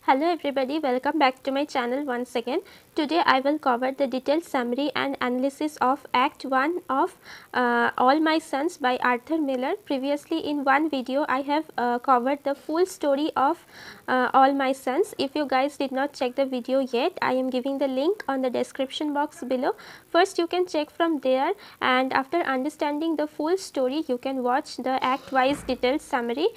Hello everybody, welcome back to my channel once again. Today I will cover the detailed summary and analysis of Act 1 of All My Sons by Arthur Miller. Previously in one video I have covered the full story of All My Sons. If you guys did not check the video yet, I am giving the link on the description box below. First you can check from there, and after understanding the full story you can watch the act wise detailed summary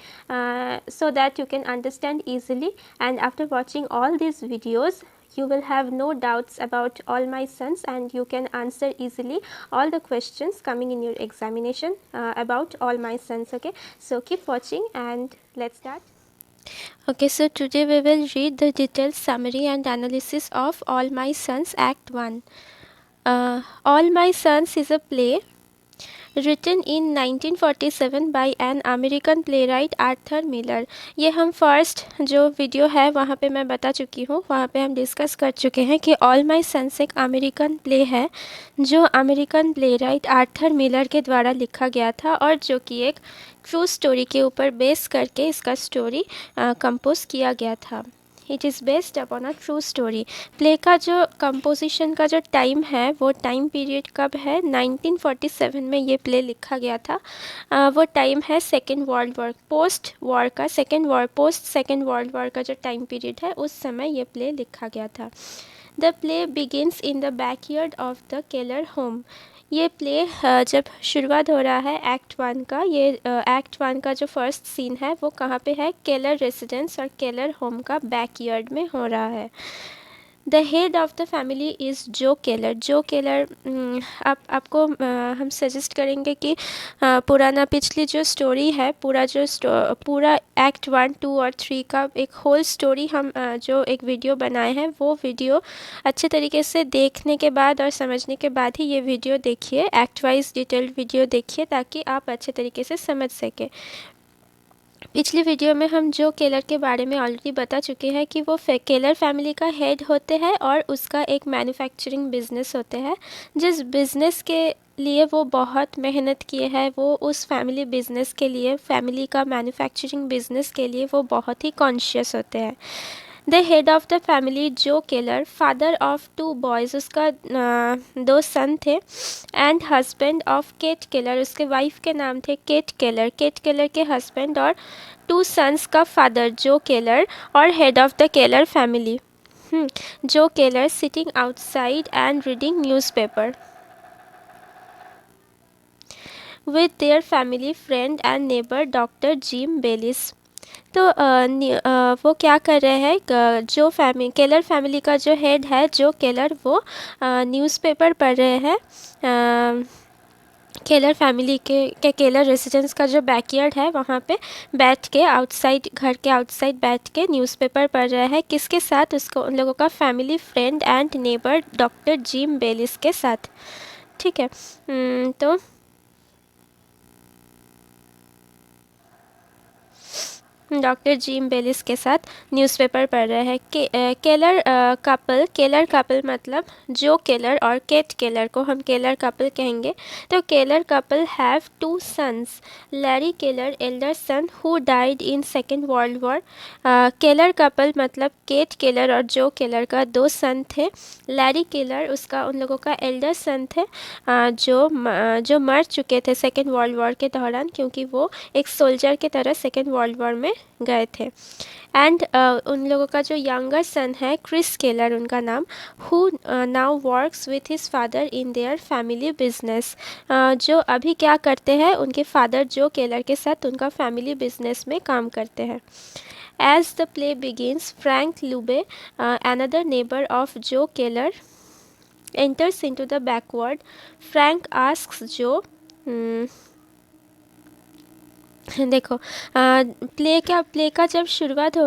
so that you can understand easily. And after watching all these videos you will have no doubts about All My Sons, and you can answer easily all the questions coming in your examination about All My Sons. Okay, so keep watching and let's start. Okay, so today we will read the detailed summary and analysis of All My Sons Act 1. All My Sons is a play written in 1947 by an American playwright Arthur Miller. ये हम first जो video है वहाँ पे मैं बता चुकी हूँ, वहाँ पे हम डिस्कस कर चुके हैं कि ऑल माई सन्स एक अमेरिकन प्ले है जो अमेरिकन प्लेराइट आर्थर मिलर के द्वारा लिखा गया था और जो कि एक ट्रू स्टोरी के ऊपर बेस करके इसका स्टोरी कंपोज किया गया था. It is based upon a true story. Play का जो कंपोजिशन का जो टाइम है वो टाइम पीरियड कब है, 1947 में ये प्ले लिखा गया था. वो टाइम है second world war, post war का, पोस्ट सेकेंड वर्ल्ड वॉर का जो टाइम पीरियड है उस समय ये प्ले लिखा गया था. The play begins in the backyard of the Keller home. ये प्ले जब शुरुआत हो रहा है एक्ट 1 का, ये एक्ट 1 का जो फर्स्ट सीन है वो कहाँ पे है, केलर रेसिडेंस और केलर होम का बैकयार्ड में हो रहा है. The head of the family is जो केलर. जो केलर आपको हम सजेस्ट करेंगे कि पुराना पिछली जो स्टोरी है, पूरा एक्ट 1, 2 और 3 का एक होल स्टोरी हम जो एक वीडियो बनाए हैं वो वीडियो अच्छे तरीके से देखने के बाद और समझने के बाद ही ये वीडियो देखिए, एक्ट वाइज डिटेल्ड वीडियो देखिए ताकि आप अच्छे तरीके से समझ सकें. पिछली वीडियो में हम जो केलर के बारे में ऑलरेडी बता चुके हैं कि वो केलर फैमिली का हेड होते हैं और उसका एक मैन्युफैक्चरिंग बिजनेस होते हैं. जिस बिज़नेस के लिए वो बहुत मेहनत किए हैं, वो उस फैमिली बिज़नेस के लिए, फैमिली का मैन्युफैक्चरिंग बिजनेस के लिए वो बहुत ही कॉन्शियस होते हैं. The head of the family Joe Keller, father of 2 boys, उसका 2 सन थे, and husband of Kate Keller, उसके वाइफ के नाम थे केट केलर. केट केलर के हस्बैंड और 2 सन्स का फादर जो केलर और head of the Keller family. Joe Keller sitting outside and reading newspaper with their family friend and neighbor doctor Jim Bayliss. तो वो क्या कर रहे हैं, जो केलर फैमिली का जो हेड है जो केलर, वो न्यूज़पेपर पढ़ रहे हैं. केलर फैमिली के केलर रेसिडेंस का जो बैकयार्ड है वहाँ पे बैठ के, आउटसाइड, घर के आउटसाइड बैठ के न्यूज़पेपर पढ़ रहे हैं. किसके साथ, उसको उन लोगों का family friend and neighbour doctor Jim Bayliss के साथ. ठीक है, तो डॉक्टर जिम बेलिस के साथ न्यूज़पेपर पढ़ रहे हैं. केलर कपल मतलब जो केलर और केट केलर को हम केलर कपल कहेंगे. तो Keller couple have 2 sons. Larry Keller elder son who died in second world war. Keller couple मतलब केट केलर और जो केलर का 2 सन थे. लैरी केलर उसका, उन लोगों का एल्डर सन थे जो मर चुके थे सेकेंड वर्ल्ड वॉर के दौरान, क्योंकि वो एक सोल्जर के तरह सेकेंड वर्ल्ड वॉर में गए थे. एंड उन लोगों का जो यंगर सन है क्रिस केलर उनका नाम, who now works with his father in their family business. जो अभी क्या करते हैं, उनके फादर जो केलर के साथ उनका फैमिली बिजनेस में काम करते हैं. As the play begins, Frank Lube, another neighbor of Joe Keller, enters into the backward. Frank asks Joe, देखो प्ले का जब शुरुआत हो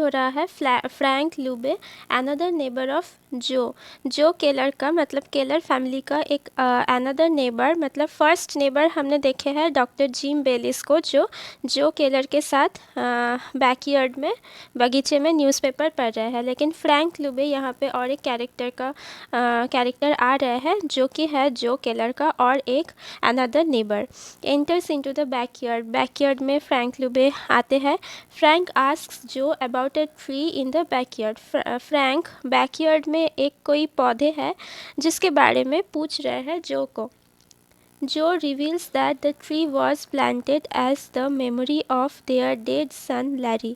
रहा है, Frank lube, another neighbour of जो केलर का मतलब केलर फैमिली का एक अनदर नेबर मतलब फर्स्ट नेबर हमने देखे हैं डॉक्टर जिम बेलिस को जो केलर के साथ बैकयार्ड में बगीचे में न्यूज़पेपर पढ़ रहे हैं। लेकिन फ्रैंक लुबे यहाँ पे और एक कैरेक्टर आ रहे हैं जो कि है जो केलर का और एक another neighbour enters into the backyard में फ्रैंक लुबे आते हैं। फ्रैंक आस्क्स जो about a tree in the backyard. Frank backyard में एक कोई पौधे है जिसके बारे में पूछ रहे हैं जो को। Joe reveals that the tree was planted as the memory of their dead son Larry.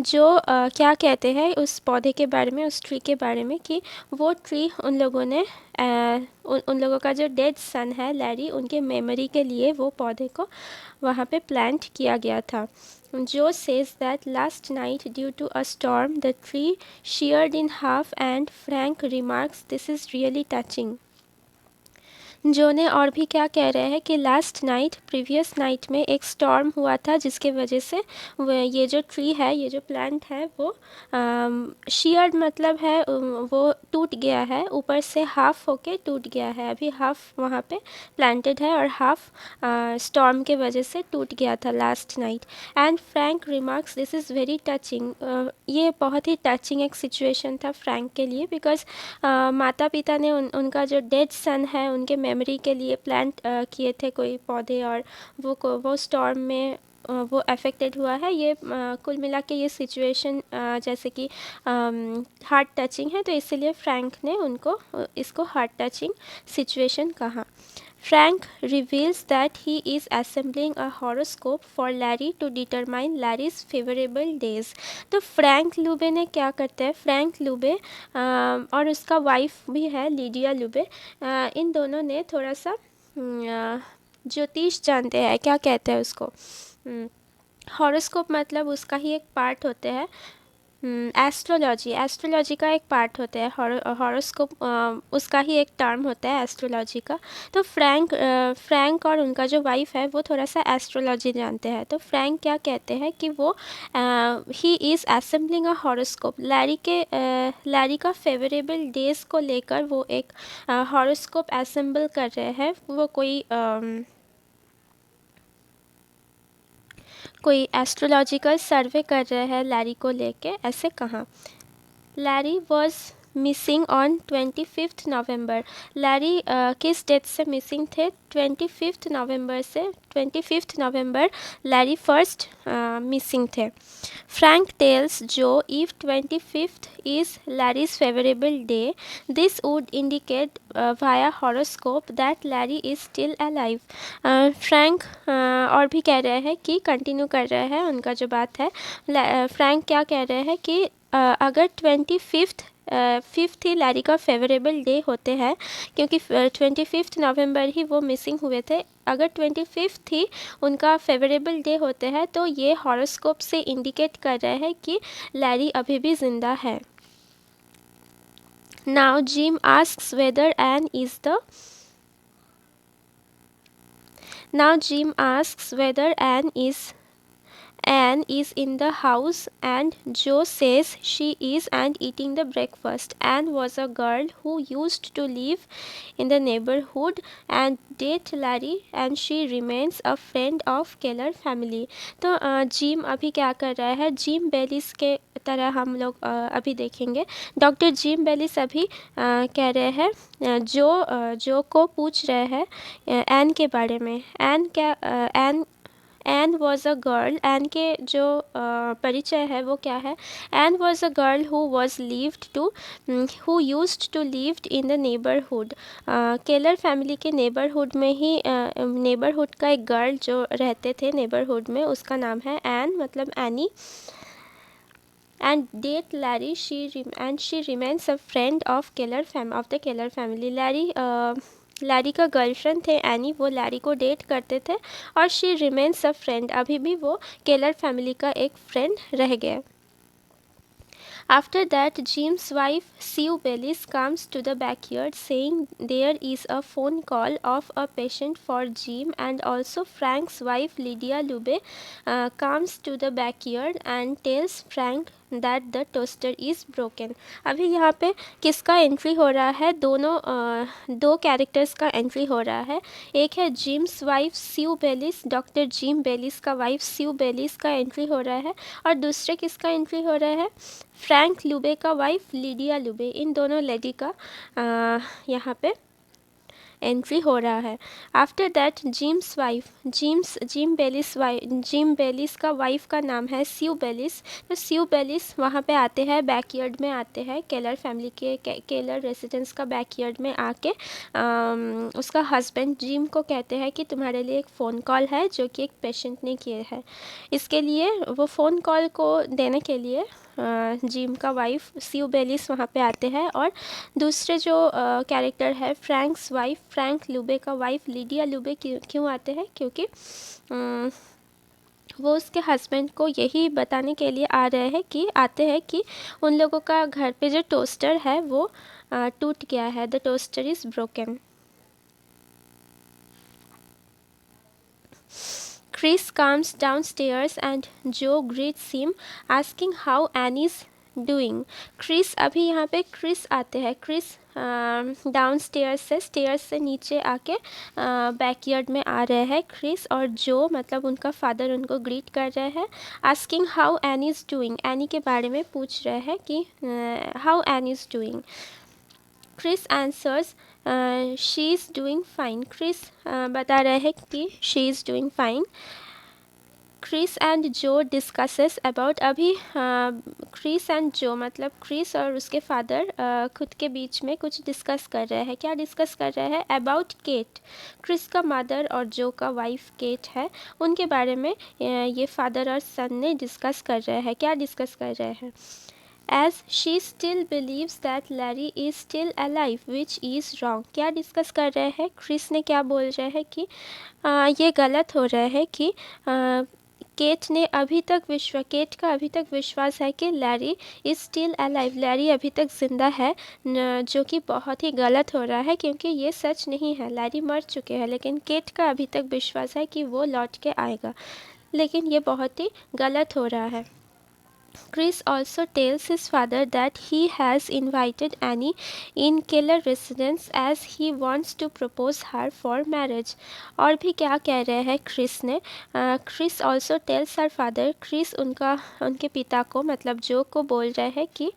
जो क्या कहते हैं उस पौधे के बारे में, उस ट्री के बारे में कि वो ट्री उन लोगों ने उन लोगों का जो डेड सन है लैरी, उनके मेमोरी के लिए वो पौधे को वहाँ पे प्लांट किया गया था। जो says that last night due to a storm the tree sheared in half and Frank remarks this is really touching। जो ने और भी क्या कह रहे हैं कि लास्ट नाइट प्रीवियस नाइट में एक स्टॉर्म हुआ था जिसके वजह से ये जो ट्री है, ये जो प्लांट है वो शेयर्ड मतलब है वो टूट गया है, ऊपर से हाफ होके टूट गया है। अभी हाफ वहाँ पे प्लांटेड है और हाफ स्टॉर्म के वजह से टूट गया था last night. And Frank remarks this is very touching. ये बहुत ही टचिंग एक सिचुएशन था फ्रैंक के लिए बिकॉज माता पिता ने उनका जो डेड सन है उनके मेमोरी के लिए प्लांट किए थे कोई पौधे और वो स्टॉर्म में वो अफेक्टेड हुआ है। ये कुल मिला के ये सिचुएशन जैसे कि हार्ट टचिंग है, तो इसीलिए फ्रैंक ने उनको इसको हार्ट टचिंग सिचुएशन कहा। Frank reveals that he is assembling a horoscope for Larry to determine Larry's favorable days। तो फ्रैंक लुबे ने क्या करते हैं, फ्रैंक लुबे और उसका वाइफ भी है लीडिया लुबे, इन दोनों ने थोड़ा सा ज्योतिष जानते हैं, क्या कहते हैं उसको, हॉरोस्कोप मतलब उसका ही एक पार्ट होते हैं। एस्ट्रोलॉजी का एक पार्ट होता है, हॉरोस्कोप उसका ही एक टर्म होता है एस्ट्रोलॉजी का। तो फ्रैंक और उनका जो वाइफ है वो थोड़ा सा एस्ट्रोलॉजी जानते हैं। तो फ्रैंक क्या कहते हैं कि वो he is assembling a horoscope, Larry का फेवरेबल डेज को लेकर वो एक हॉरोस्कोप असेंबल कर रहे हैं। वो कोई एस्ट्रोलॉजिकल सर्वे कर रहे हैं लैरी को लेके, ऐसे कहा। Larry was missing on 25 November. Larry किस डेट से मिसिंग थे, 25 नवंबर से। 25 नवंबर लैरी फर्स्ट मिसिंग थे। फ्रैंक टेल्स जो if 25th is Larry's favorable day, this would indicate via horoscope that Larry is still alive। Frank और भी कह रहे हैं कि कंटिन्यू कर रहे हैं उनका जो बात है। फ्रैंक क्या कह रहे हैं कि अगर 25th ही लैरी का फेवरेबल डे होते हैं, क्योंकि 25 नवंबर ही वो मिसिंग हुए थे, अगर 25 ही उनका फेवरेबल डे होते हैं तो ये हॉरोस्कोप से इंडिकेट कर रहे हैं कि लैरी अभी भी ज़िंदा है। Now Jim asks whether Anne is the Anne is in the house and Joe says she is and eating the breakfast. Anne was a girl who used to live in the neighborhood and date Larry and she remains a friend of Keller family। तो gym अभी क्या कर रहा है, gym Bayliss के तरह हम लोग अभी देखेंगे। डॉक्टर जिम बेलिस अभी कह रहे हैं जो को पूछ रहे हैं एन के बारे में। Ann was a girl, Ann के जो परिचय है वो क्या है। Ann was a girl who used to lived in the neighbourhood. Keller family के नेबरहुड में ही नेबरहुड का एक गर्ल जो रहते थे नेबरहुड में, उसका नाम है एन मतलब any. And date Larry, she remains a friend of the Keller family। Larry का गर्लफ्रेंड थे एनी, वो लैरी को डेट करते थे और शी रिमेन्स अ फ्रेंड, अभी भी वो केलर फैमिली का एक फ्रेंड रह गए। After that, Jim's wife Sue Bellis comes to the backyard saying there is a phone call of a patient for Jim, and also Frank's wife Lydia Lube comes to the backyard and tells Frank that the toaster is broken. अभी यहाँ पे किसका entry हो रहा है, दो characters का entry हो रहा है। एक है जिम्स वाइफ स्यू बेलिस, डॉक्टर जिम बेलिस का वाइफ स्यू बेलिस का एंट्री हो रहा है, और दूसरे किसका एंट्री हो रहा है, फ्रैंक लुबे का वाइफ लिडिया लुबे। इन दोनों लेडी का यहाँ पे एंट्री हो रहा है। After that Jim's wife, Jim Bayliss का वाइफ का नाम है स्यू बेलिस। तो स्यू बेलिस वहाँ पे आते हैं, बैकयार्ड में आते हैं, केलर फैमिली के केलर रेसिडेंस का बैकयार्ड में आके उसका हस्बैंड जिम को कहते हैं कि तुम्हारे लिए एक फ़ोन कॉल है जो कि एक पेशेंट ने किए है। इसके लिए वो फ़ोन कॉल को देने के लिए जिम का वाइफ स्यू बेलिस वहाँ पे आते हैं, और दूसरे जो कैरेक्टर है फ्रैंक लुबे का वाइफ लिडिया लुबे क्यों आते हैं, क्योंकि वो उसके हस्बैंड को यही बताने के लिए आते हैं कि उन लोगों का घर पे जो टोस्टर है वो टूट गया है, the toaster is broken. Chris comes downstairs and Joe greets him asking how Annie's doing. Chris, अभी यहाँ पे Chris आते हैं। Chris स्टेयर्स से नीचे आके बैकयार्ड में आ रहे हैं। Chris और Joe मतलब उनका फादर उनको ग्रीट कर रहे हैं। asking how Annie is doing, any के बारे में पूछ रहे हैं कि how Annie is doing. Chris answers she is doing fine. Chris बता रहे हैं कि she is doing fine. Chris and Joe discusses about, अभी Chris and Joe मतलब Chris और उसके फादर खुद के बीच में कुछ डिस्कस कर रहे हैं। क्या डिस्कस कर रहे हैं? About Kate. Chris का मदर और Joe का वाइफ केट है, उनके बारे में ये फादर और सन ने डिस्कस कर रहे हैं। क्या डिस्कस कर रहे हैं? As she still believes that Larry is still alive, which is wrong. क्या डिस्कस कर रहे हैं? क्रिस ने क्या बोल रहे हैं कि ये गलत हो रहा है कि केट का अभी तक विश्वास है कि Larry is still alive, Larry अभी तक ज़िंदा है, जो कि बहुत ही गलत हो रहा है क्योंकि ये सच नहीं है, लैरी मर चुके हैं। लेकिन केट का अभी तक विश्वास है कि वो लौट के आएगा, लेकिन ये बहुत ही गलत हो रहा है। Chris also tells his father that he has invited Annie in Keller residence as he wants to propose her for marriage. और भी क्या कह रहे हैं क्रिस ने? Chris also tells her father, Chris उनके पिता को मतलब जो को बोल रहे हैं कि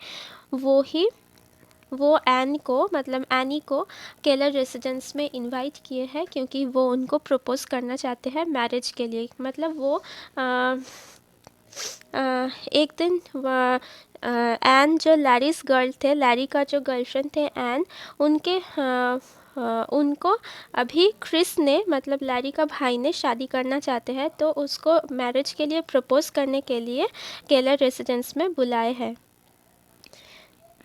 वो एनी को केलर रेसिडेंस में इनवाइट किए हैं क्योंकि वो उनको प्रपोज करना चाहते हैं मैरिज के लिए। मतलब वो एक दिन एन जो लैरीज गर्ल थे, लैरी का जो गर्लफ्रेंड थे एन, उनको अभी क्रिस ने मतलब लैरी का भाई ने शादी करना चाहते हैं, तो उसको मैरिज के लिए प्रपोज करने के लिए केलर रेसिडेंस में बुलाए हैं।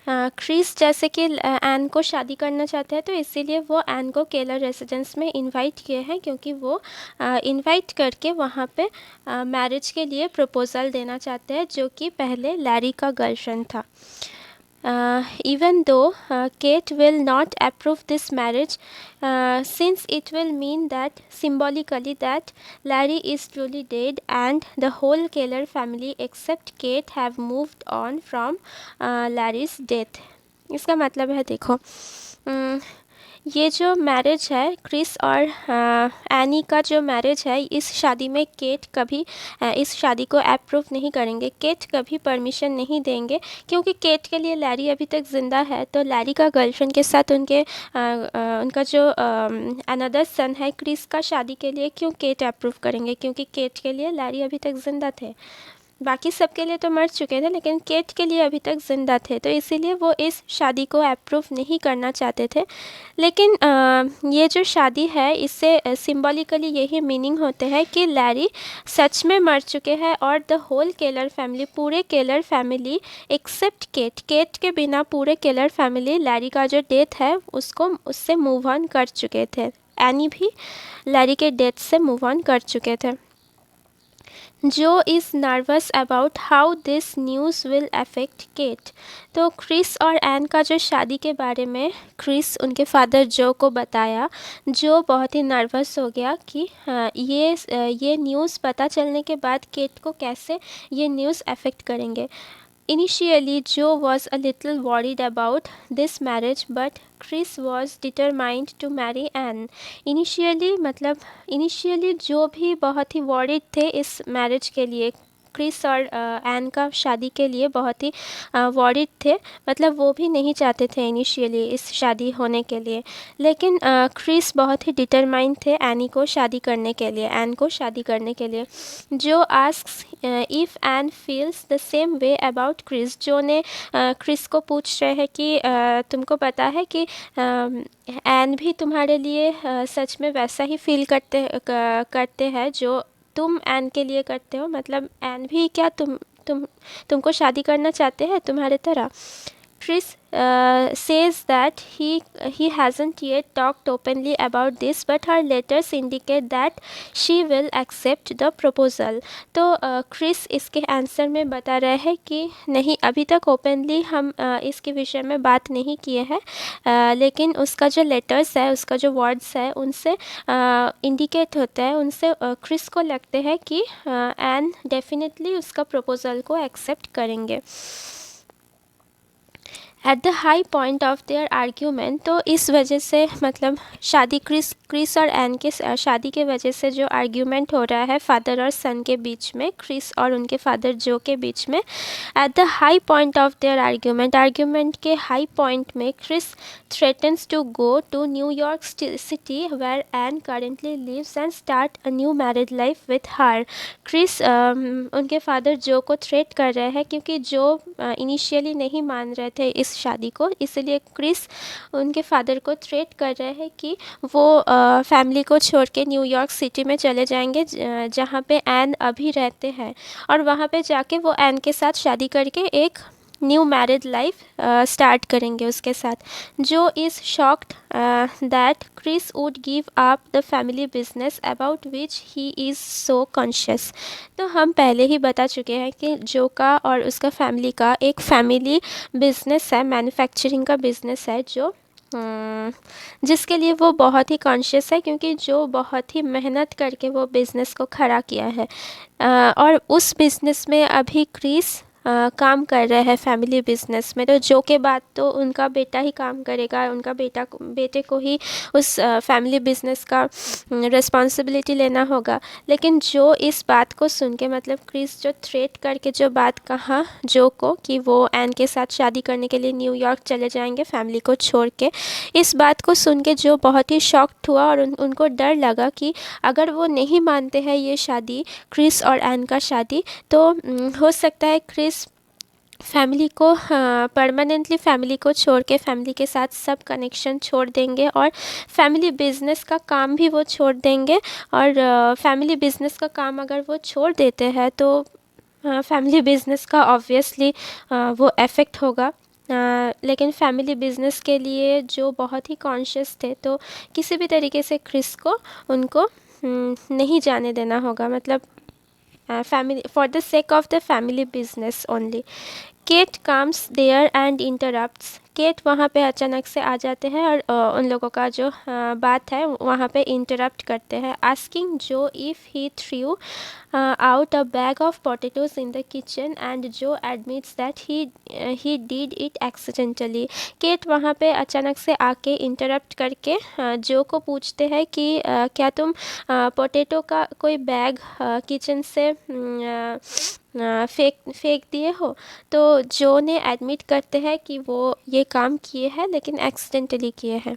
क्रिस जैसे कि एन को शादी करना चाहते हैं, तो इसीलिए वो एन को केलर रेसिडेंस में इनवाइट किए हैं क्योंकि वो इनवाइट करके वहाँ पे मैरिज के लिए प्रपोज़ल देना चाहते हैं, जो कि पहले लैरी का गर्लफ्रेंड था। Even though Kate will not approve this marriage, since it will mean that symbolically that Larry is truly dead and the whole Keller family except Kate have moved on from Larry's death. इसका मतलब है, देखो ये जो marriage है Chris और any का जो मैरिज है, इस शादी में केट कभी इस शादी को अप्रूव नहीं करेंगे, केट कभी परमिशन नहीं देंगे क्योंकि केट के लिए लैरी अभी तक ज़िंदा है। तो लैरी का गर्लफ्रेंड के साथ उनका जो अनदर सन है क्रिस का शादी के लिए क्यों केट अप्रूव करेंगे, क्योंकि केट के लिए लैरी अभी तक ज़िंदा थे। बाकी सब के लिए तो मर चुके थे लेकिन केट के लिए अभी तक ज़िंदा थे, तो इसीलिए वो इस शादी को अप्रूव नहीं करना चाहते थे। लेकिन ये जो शादी है इससे सिंबॉलिकली यही मीनिंग होते हैं कि लैरी सच में मर चुके हैं और द होल केलर फैमिली, पूरे केलर फैमिली एक्सेप्ट केट के बिना पूरे केलर फैमिली लैरी का जो डेथ है उससे मूव ऑन कर चुके थे। एनी भी लैरी के डेथ से मूव ऑन कर चुके थे। Joe is nervous about how this news will affect Kate. तो क्रिस और एन का जो शादी के बारे में क्रिस उनके फादर जो को बताया, जो बहुत ही नर्वस हो गया कि ये न्यूज़ पता चलने के बाद केट को कैसे ये न्यूज़ अफेक्ट करेंगे। Initially, Joe was a little worried about this marriage, but Chris was determined to marry Anne. Initially मतलब initially जो भी बहुत ही worried थे इस marriage के लिए, क्रिस और एन का शादी के लिए बहुत ही वॉरिड थे, मतलब वो भी नहीं चाहते थे इनिशियली इस शादी होने के लिए, लेकिन क्रिस बहुत ही डिटरमाइंड थे एनी को शादी करने के लिए, एन को शादी करने के लिए. Joe asks if Ann feels the same way about Chris. Joe ने क्रिस को पूछ रहे हैं कि तुमको पता है कि एन भी तुम्हारे लिए सच में वैसा ही फील करते हैं जो तुम एन के लिए करते हो, मतलब एन भी क्या तुमको शादी करना चाहते हैं तुम्हारे तरह. Chris says that he hasn't yet talked openly about this, but her letters indicate that she will accept the proposal. तो क्रिस इसके आंसर में बता रहे हैं कि नहीं, अभी तक ओपनली हम इसके विषय में बात नहीं किए हैं, लेकिन उसका जो लेटर्स है, उसका जो वर्ड्स है, उनसे इंडिकेट होता है, उनसे क्रिस को लगते हैं कि एन डेफिनेटली उसका प्रपोज़ल को एक्सेप्ट करेंगे. Eight the high point of their argument. तो इस वजह से मतलब शादी क्रिस और एन के शादी के वजह से जो आर्ग्यूमेंट हो रहा है फादर और सन के बीच में, क्रिस और उनके फादर जो के बीच में, at the high point of their argument के हाई पॉइंट में Chris threatens to go to New York city where Ann currently lives and start a new married life with her. Chris उनके father Joe को threat कर रहे हैं क्योंकि जो initially नहीं मान रहे थे इस शादी को, इसलिए क्रिस उनके फादर को थ्रेट कर रहे हैं कि वो फैमिली को छोड़ के न्यूयॉर्क सिटी में चले जाएंगे जहाँ पे एन अभी रहते हैं, और वहाँ पे जाके वो एन के साथ शादी करके एक न्यू मैरिड लाइफ स्टार्ट करेंगे उसके साथ. Joe is shocked that Chris would give up the family business about which he is so conscious. तो हम पहले ही बता चुके हैं कि जो का और उसका फैमिली का एक फैमिली बिजनेस है, मैन्युफैक्चरिंग का बिजनेस है, जो जिसके लिए वो बहुत ही कॉन्शियस है, क्योंकि जो बहुत ही मेहनत करके वो बिज़नेस को खड़ा किया है, और उस बिज़नेस में अभी क्रिस काम कर रहे हैं फैमिली बिजनेस में. तो जो के बाद तो उनका बेटा ही काम करेगा, उनका बेटे को ही उस फैमिली बिजनेस का रिस्पॉन्सिबिलिटी लेना होगा. लेकिन जो इस बात को सुन के, मतलब क्रिस जो थ्रेट करके जो बात कहा जो को कि वो एन के साथ शादी करने के लिए न्यूयॉर्क चले जाएंगे फैमिली को छोड़ के, इस बात को सुन के जो बहुत ही शॉक्ड हुआ और उनको डर लगा कि अगर वो नहीं मानते हैं ये शादी, क्रिस और एन का शादी, तो हो सकता है क्रिस फैमिली को परमानेंटली फैमिली को छोड़ के फैमिली के साथ सब कनेक्शन छोड़ देंगे और फैमिली बिजनेस का काम भी वो छोड़ देंगे. और फैमिली बिजनेस का काम अगर वो छोड़ देते हैं तो फैमिली बिजनेस का ऑब्वियसली वो इफ़ेक्ट होगा. लेकिन फैमिली बिजनेस के लिए जो बहुत ही कॉन्शियस थे, तो किसी भी तरीके से क्रिस को उनको नहीं जाने देना होगा, मतलब family, for the sake of the family business only. Kate comes there and interrupts. Kate वहाँ पे अचानक से आ जाते हैं और उन लोगों का जो बात है वहाँ पे इंटरप्ट करते हैं. आस्किंग जो if he through out a bag of potatoes in the kitchen and Joe admits that he did it accidentally. Kate वहाँ पे अचानक से आके इंटरप्ट करके जो को पूछते हैं कि क्या तुम पोटैटो का कोई बैग किचन से फेंक दिए हो. तो जो ने एडमिट करते हैं कि वो ये काम किए हैं लेकिन एक्सीडेंटली किए हैं.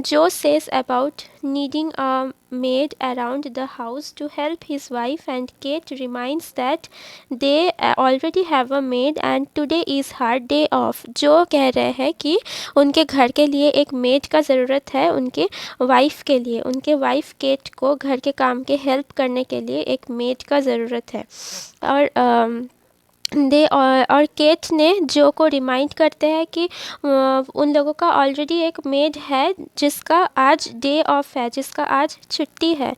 Joe says about needing a maid around the house to help his wife, and Kate reminds that they already have a maid and today is her day off. जो कह रहे हैं कि उनके घर के लिए एक मेड का ज़रूरत है, उनके वाइफ के लिए, उनके वाइफ केट को घर के काम के हेल्प करने के लिए एक मेड का ज़रूरत है. और और केट ने जो को रिमाइंड करते हैं कि उन लोगों का ऑलरेडी एक मेड है जिसका आज डे ऑफ है, जिसका आज छुट्टी है.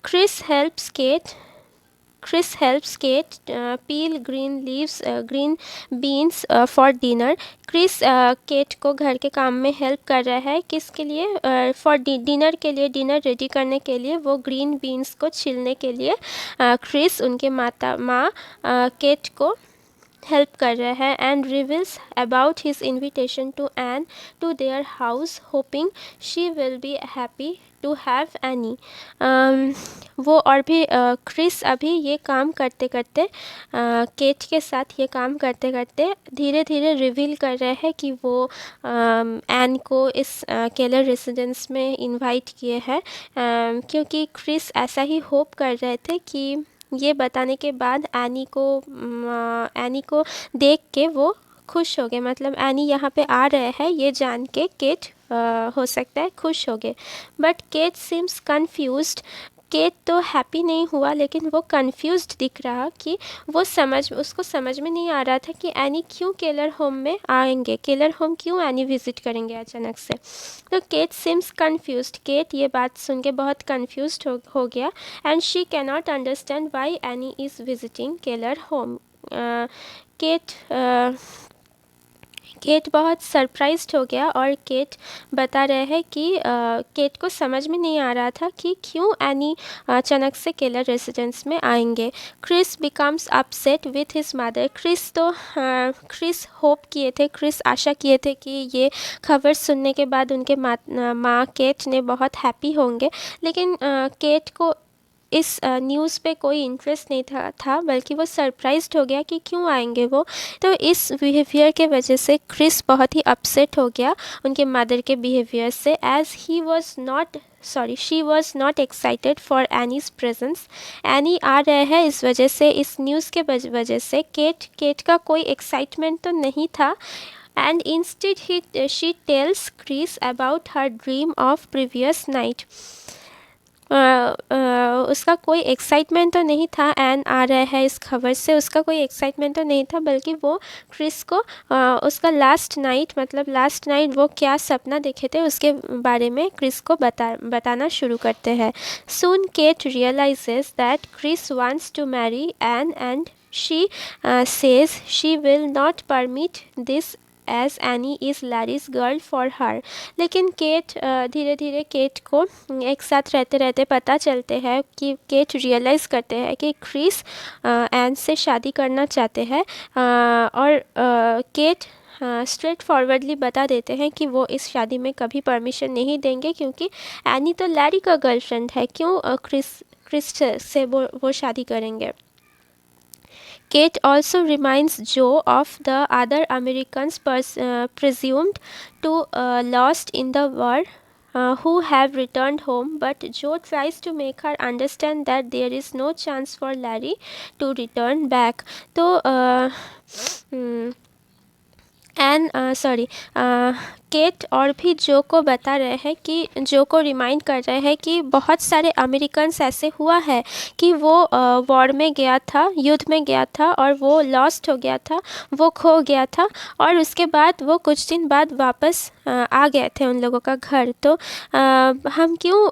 Chris helps Kate peel green beans for dinner. Chris Kate को घर के काम में हेल्प कर रहा है, किसके लिए, फॉर डिनर के लिए, डिनर रेडी करने के लिए वो ग्रीन बीन्स को छीलने के लिए क्रिस उनके माँ केट को हेल्प कर रहा है and reveals about his invitation to Ann to their house hoping she will be happy to have Annie. वो और भी क्रिस अभी ये काम करते करते केट के साथ ये काम करते करते धीरे धीरे रिवील कर रहे हैं कि वो एन को इस केलर रेसिडेंस में इनवाइट किए हैं, क्योंकि क्रिस ऐसा ही होप कर रहे थे कि ये बताने के बाद एनी को देख के वो खुश हो गए, मतलब एनी यहाँ पे आ रहे हैं ये जान के केट हो सकता है खुश हो गए। But Kate seems confused. Kate तो हैप्पी नहीं हुआ लेकिन वो कन्फ्यूज्ड दिख रहा कि उसको समझ में नहीं आ रहा था कि एनी क्यों केलर होम में आएंगे, केलर होम क्यों एनी विजिट करेंगे अचानक से। तो केट सिम्स कन्फ्यूज्ड। केट ये बात सुन के बहुत कन्फ्यूज्ड हो गया and she cannot understand why Annie is visiting Keller home. Kate बहुत सरप्राइज्ड हो गया और केट बता रहे हैं कि केट को समझ में नहीं आ रहा था कि क्यों एनी अचानक से केलर रेसिडेंस में आएंगे। Chris becomes upset with his mother. Chris hope किए थे, क्रिस आशा किए थे कि ये खबर सुनने के बाद उनके माँ केट ने बहुत हैप्पी होंगे, लेकिन केट को इस न्यूज़ पे कोई इंटरेस्ट नहीं था बल्कि वो सरप्राइज्ड हो गया कि क्यों आएंगे वो। तो इस बिहेवियर के वजह से क्रिस बहुत ही अपसेट हो गया उनके मदर के बिहेवियर से, as she was not excited for Annie's presence. Annie आ रहे हैं इस वजह से, इस न्यूज़ के वजह से केट का कोई एक्साइटमेंट तो नहीं था। And instead she tells Chris about her dream of previous night. उसका कोई एक्साइटमेंट तो नहीं था एन आ रहा है इस खबर से, उसका कोई एक्साइटमेंट तो नहीं था, बल्कि वो क्रिस को उसका लास्ट नाइट वो क्या सपना देखे थे उसके बारे में क्रिस को बताना शुरू करते हैं। Soon Kate realises that Chris wants to marry Ann and she says she will not permit this as Annie is Larry's girl for her. लेकिन केट धीरे धीरे केट को एक साथ रहते रहते पता चलते हैं कि केट रियलाइज़ करते हैं कि क्रिस एन से शादी करना चाहते हैं, और केट स्ट्रेट फॉरवर्डली बता देते हैं कि वो इस शादी में कभी परमिशन नहीं देंगे, क्योंकि एनी तो लैरी का गर्लफ्रेंड है, क्यों क्रिस से वो शादी करेंगे। Kate also reminds Joe of the other Americans presumed to lost in the war who have returned home, but Joe tries to make her understand that there is no chance for Larry to return back. तो cat और भी जो को बता रहे हैं कि जो को रिमाइंड कर रहे हैं कि बहुत सारे अमेरिकन्स ऐसे हुआ है कि वो वॉर में गया था, युद्ध में गया था और वो लॉस्ट हो गया था, वो खो गया था, और उसके बाद वो कुछ दिन बाद वापस आ गए थे उन लोगों का घर। तो हम क्यों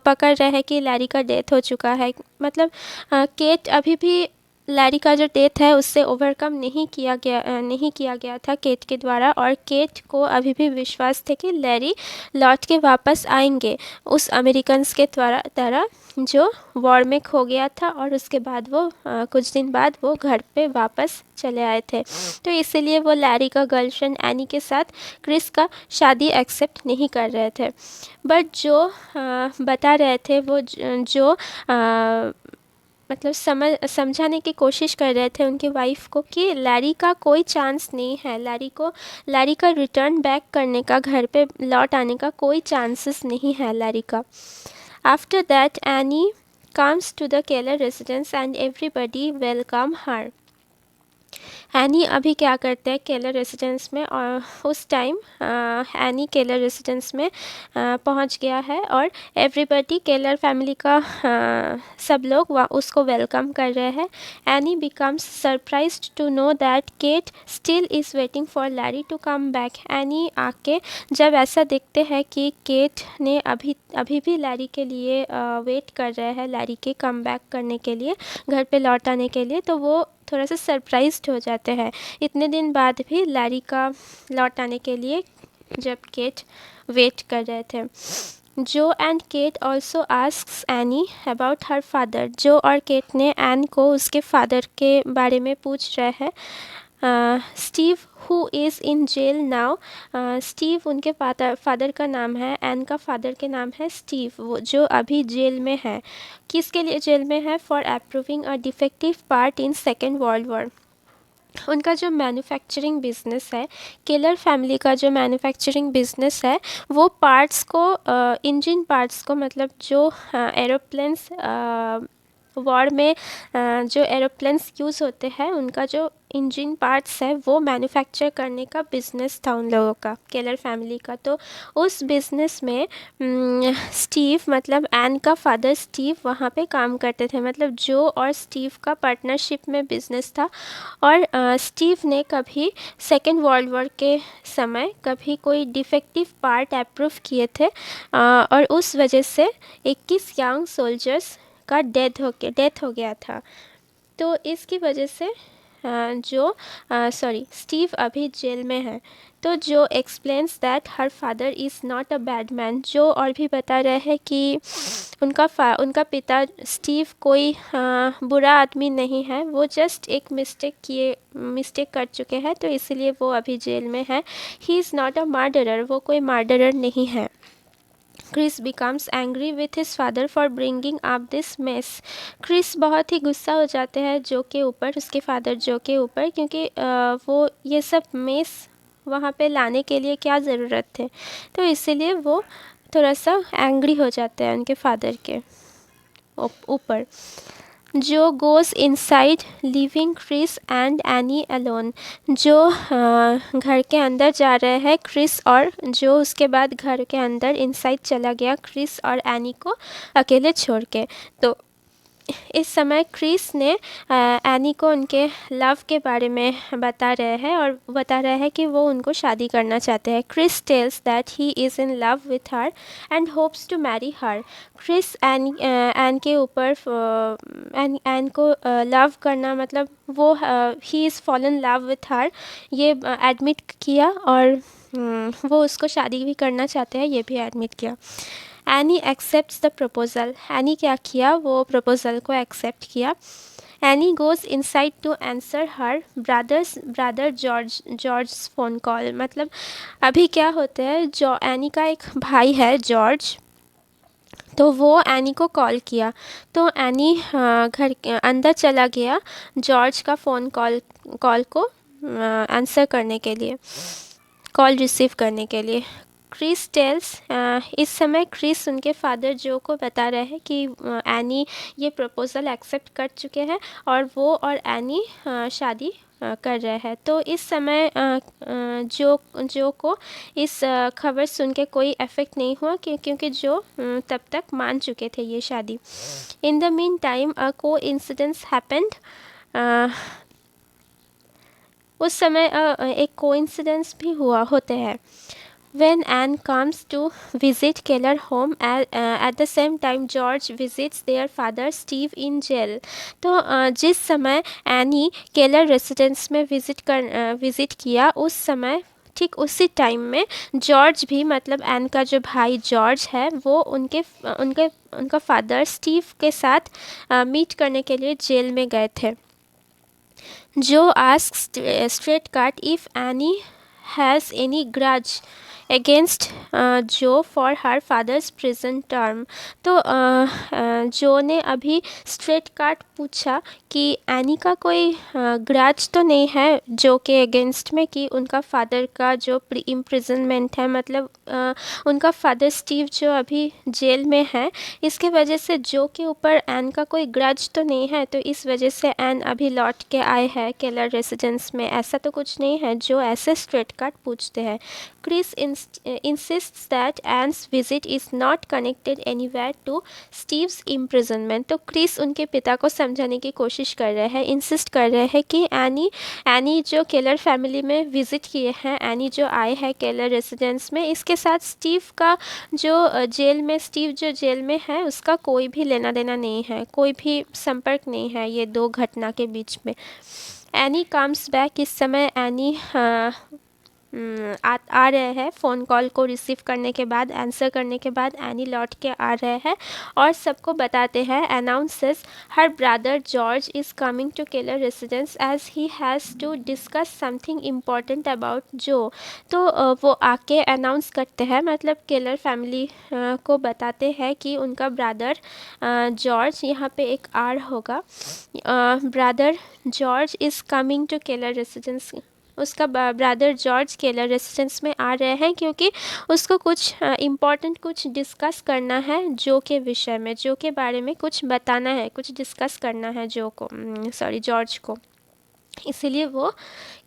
पकड़ रहे हैं कि लैरी का डेथ हो चुका है, मतलब केट अभी भी लैरी का जो डेथ है उससे ओवरकम नहीं किया गया था केट के द्वारा, और केट को अभी भी विश्वास थे कि लैरी लौट के वापस आएंगे उस अमेरिकन्स के तरह जो वॉर में खो गया था, और उसके बाद वो कुछ दिन बाद वो घर पे वापस चले आए थे। तो इसीलिए वो लैरी का गर्लफ्रेंड एनी के साथ क्रिस का शादी एक्सेप्ट नहीं कर रहे थे। बट जो बता रहे थे वो जो मतलब समझाने की कोशिश कर रहे थे उनकी वाइफ को कि लैरी का कोई चांस नहीं है, लैरी का रिटर्न बैक करने का, घर पे लौट आने का कोई चांसेस नहीं है लैरी का। After that Annie comes to the Keller residence and everybody welcome her. Annie अभी क्या करते हैं केलर रेसिडेंस में, और उस टाइम एनी केलर रेसिडेंस में पहुंच गया है और एवरीबडी केलर फैमिली का सब लोग उसको वेलकम कर रहे हैं। Annie becomes surprised to know that Kate still is waiting for Larry to come back. Annie आके जब ऐसा देखते हैं कि केट ने अभी भी लैरी के लिए वेट कर रहे हैं, लैरी के कम बैक करने के लिए, घर पे लौट आने के लिए, तो वो थोड़ा सा सरप्राइज्ड हो जाते हैं इतने दिन बाद भी लैरी का लौट आने के लिए, जब केट वेट कर रहे थे। Joe and Kate also asks Annie about her father. Joe और केट ने एन को उसके फादर के बारे में पूछ रहे हैं। Steve who is in jail now. Steve उनके फादर का नाम है, एन का फादर के नाम है स्टीव, वो जो अभी जेल में है। किसके लिए जेल में है? For approving a defective part in second world war. उनका जो मैन्युफैक्चरिंग बिजनेस है, केलर फैमिली का जो मैन्युफैक्चरिंग बिजनेस है, वो पार्ट्स को, इंजन पार्ट्स को, मतलब जो एरोप्लेन्स वॉर में जो एरोप्लेन्स यूज़ होते हैं उनका जो इंजन पार्ट्स है वो मैन्युफैक्चर करने का बिजनेस था उन लोगों का, केलर फैमिली का। तो उस बिजनेस में स्टीव, मतलब एन का फादर स्टीव वहाँ पे काम करते थे। मतलब जो और स्टीव का पार्टनरशिप में बिजनेस था। और स्टीव ने कभी सेकेंड वर्ल्ड वॉर के समय कभी कोई डिफेक्टिव पार्ट अप्रूव किए थे, और उस वजह से 21 यंग सोल्जर्स का डेथ हो गया था। तो इसकी वजह से स्टीव अभी जेल में है। तो जो explains that her father is not a bad man. जो और भी बता रहे हैं कि उनका पिता स्टीव कोई बुरा आदमी नहीं है, वो जस्ट एक मिस्टेक कर चुके हैं, तो इसीलिए वो अभी जेल में है। He is not a murderer, वो कोई मर्डरर नहीं है। Chris becomes angry with his father for bringing up this mess। Chris बहुत ही गुस्सा हो जाते हैं जो के ऊपर, उसके फादर जो के ऊपर, क्योंकि वो ये सब मेस वहाँ पे लाने के लिए क्या ज़रूरत थे, तो इसीलिए वो थोड़ा सा एंग्री हो जाते हैं उनके फादर के ऊपर। Joe goes inside leaving Chris and Annie alone. Joe घर के अंदर जा रहे हैं क्रिस और जो, उसके बाद घर के अंदर इनसाइड चला गया क्रिस और एनी को अकेले छोड़ के। तो इस समय क्रिस ने एनी को उनके लव के बारे में बता रहे हैं और बता रहे हैं कि वो उनको शादी करना चाहते हैं। Chris tells that he is in love with her and hopes to marry her. Chris Ann के ऊपर एन को लव करना, मतलब वो he is fallen love with her, ये एडमिट किया, और वो उसको शादी भी करना चाहते हैं, ये भी एडमिट किया। Annie accepts the proposal. Annie क्या किया? वो प्रपोज़ल को एक्सेप्ट किया। Annie goes inside to answer her brother George phone call. मतलब अभी क्या होता है, जो एनी का एक भाई है जॉर्ज, तो वो एनी को कॉल किया, तो एनी घर के अंदर चला गया जॉर्ज का फ़ोन कॉल को आंसर करने के लिए, कॉल रिसीव करने के लिए। क्रिस टेल्स, इस समय क्रिस उनके फादर जो को बता रहे हैं कि एनी ये प्रपोज़ल एक्सेप्ट कर चुके हैं और वो और एनी शादी कर रहे हैं। तो इस समय जो को इस खबर सुन के कोई इफ़ेक्ट नहीं हुआ, क्योंकि जो तब तक मान चुके थे ये शादी। इन द मीन टाइम अ को इंसिडेंस हैपेंड। उस समय एक कोइंसिडेंस भी होते हैं। When Anne comes to visit Keller home, at the same time George visits their father Steve in jail। तो जिस समय एनी केलर रेसिडेंस में विज़िट किया, उस समय ठीक उसी टाइम में जॉर्ज भी, मतलब एन का जो भाई जॉर्ज है, वो उनका फादर स्टीव के साथ मीट करने के लिए जेल में गए थे। Joe asks straight cut if Annie has any grudge against Joe for her father's prison term. तो जो ने अभी स्ट्रेट कट पूछा कि एनी का कोई ग्रज तो नहीं है जो के अगेंस्ट में, कि उनका फादर का जो इम्प्रिजनमेंट है, मतलब उनका फादर स्टीव जो अभी जेल में है, इसके वजह से जो के ऊपर एन का कोई ग्रज तो नहीं है, तो इस वजह से एन अभी लौट के आए हैं केलर रेसिडेंस में। ऐसा तो कुछ नहीं है, जो ऐसे स्ट्रेट कट पूछते हैं। Chris insists that Anne's visit is not connected anywhere to Steve's imprisonment। तो क्रिस उनके पिता को समझाने की कोशिश कर रहे हैं, इंसिस्ट कर रहे हैं कि एनी जो केलर फैमिली में विज़िट किए हैं, एनी जो आए हैं केलर रेसिडेंस में, इसके साथ स्टीव जो जेल में है उसका कोई भी लेना देना नहीं है, कोई भी संपर्क नहीं है ये दो घटना के बीच में। Any comes back. इस समय एनी आ रहे हैं फ़ोन कॉल को रिसीव करने के बाद, आंसर करने के बाद एनी लौट के आ रहे हैं और सबको बताते हैं, announces her brother George is coming to Keller residence as he has to discuss something important about Joe. तो वो आके अनाउंस करते हैं, मतलब केलर फैमिली को बताते हैं कि उनका ब्रदर जॉर्ज, यहाँ पे एक आर होगा, brother George is coming to Keller residence, उसका ब्रदर जॉर्ज केलर रेसिडेंस में आ रहे हैं क्योंकि उसको कुछ इम्पॉर्टेंट कुछ डिस्कस करना है जो के विषय में, जो के बारे में कुछ बताना है, कुछ डिस्कस करना है जो को, जॉर्ज को, इसीलिए वो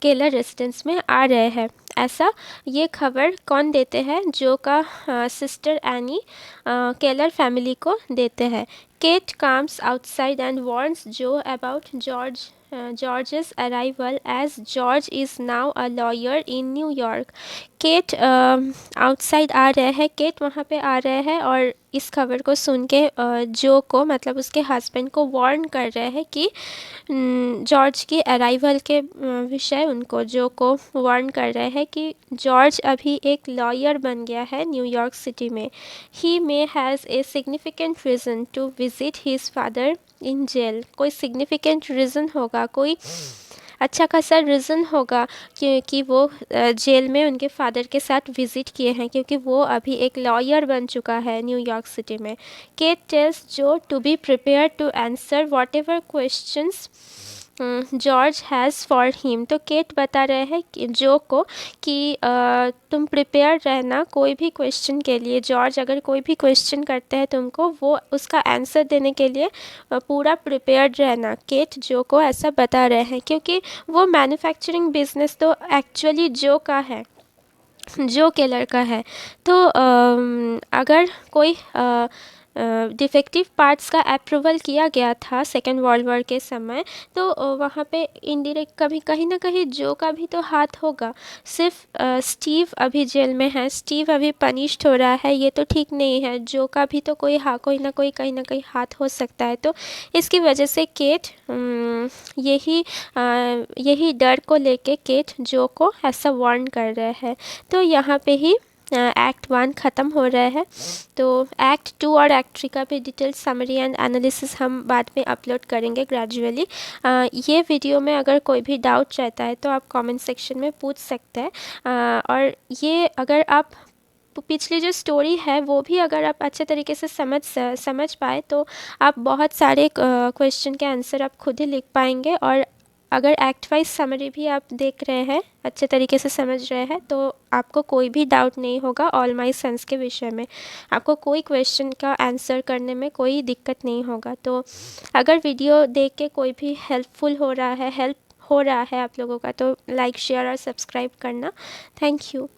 केलर रेसिडेंस में आ रहे हैं। ऐसा ये खबर कौन देते हैं, जो का सिस्टर एनी केलर फैमिली को देते हैं। Kate comes outside and warns Joe about George's arrival as George is now a lawyer in New York. Kate outside आ रहे हैं, केट वहाँ पे आ रहे हैं और इस खबर को सुन के जो को, मतलब उसके हस्बैंड को वार्न कर रहे हैं कि जॉर्ज की अराइवल के विषय, उनको जो को वार्न कर रहे हैं कि जॉर्ज अभी एक लॉयर बन गया है न्यूयॉर्क सिटी में। He may has a significant reason to visit his father in jail. कोई सिग्निफिकेंट रीज़न होगा, कोई अच्छा खासा रीज़न होगा क्योंकि वो जेल में उनके फादर के साथ विज़िट किए हैं, क्योंकि वो अभी एक लॉयर बन चुका है न्यूयॉर्क सिटी में। Kate tells Joe to be prepare to answer what ever questions George has for him. तो केट बता रहे हैं कि जो को कि तुम प्रिपेयर रहना कोई भी क्वेश्चन के लिए, जॉर्ज अगर कोई भी क्वेश्चन करते हैं तुमको, वो उसका आंसर देने के लिए पूरा प्रिपेयर्ड रहना। केट जो को ऐसा बता रहे हैं क्योंकि वो मैन्युफैक्चरिंग बिजनेस तो एक्चुअली जो का है, जो केलर का है। तो अगर कोई डिफेक्टिव पार्ट्स का अप्रूवल किया गया था सेकेंड वर्ल्ड वॉर के समय, तो वहाँ पे इनडायरेक्ट कभी कहीं ना कहीं जो का भी तो हाथ होगा। सिर्फ स्टीव अभी जेल में है, स्टीव अभी पनिश्ड हो रहा है, ये तो ठीक नहीं है, जो का भी तो कोई कोई ना कोई कहीं ना कहीं हाथ हो सकता है। तो इसकी वजह से केट यही डर को लेके केट जो को ऐसा वार्न कर रहे हैं। तो यहाँ पे ही एक्ट 1 ख़त्म हो रहा है। तो एक्ट 2 और एक्ट 3 का भी डिटेल समरी एंड एनालिसिस हम बाद में अपलोड करेंगे ग्रेजुअली। ये वीडियो में अगर कोई भी डाउट रहता है तो आप कमेंट सेक्शन में पूछ सकते हैं। और ये अगर आप पिछली जो स्टोरी है वो भी अगर आप अच्छे तरीके से समझ पाए तो आप बहुत सारे क्वेश्चन के आंसर आप खुद ही लिख पाएंगे। और अगर एक्ट वाइज समरी भी आप देख रहे हैं, अच्छे तरीके से समझ रहे हैं, तो आपको कोई भी डाउट नहीं होगा ऑल माय सन्स के विषय में। आपको कोई क्वेश्चन का आंसर करने में कोई दिक्कत नहीं होगा। तो अगर वीडियो देख के कोई भी हेल्प हो रहा है आप लोगों का, तो लाइक शेयर और सब्सक्राइब करना। Thank you.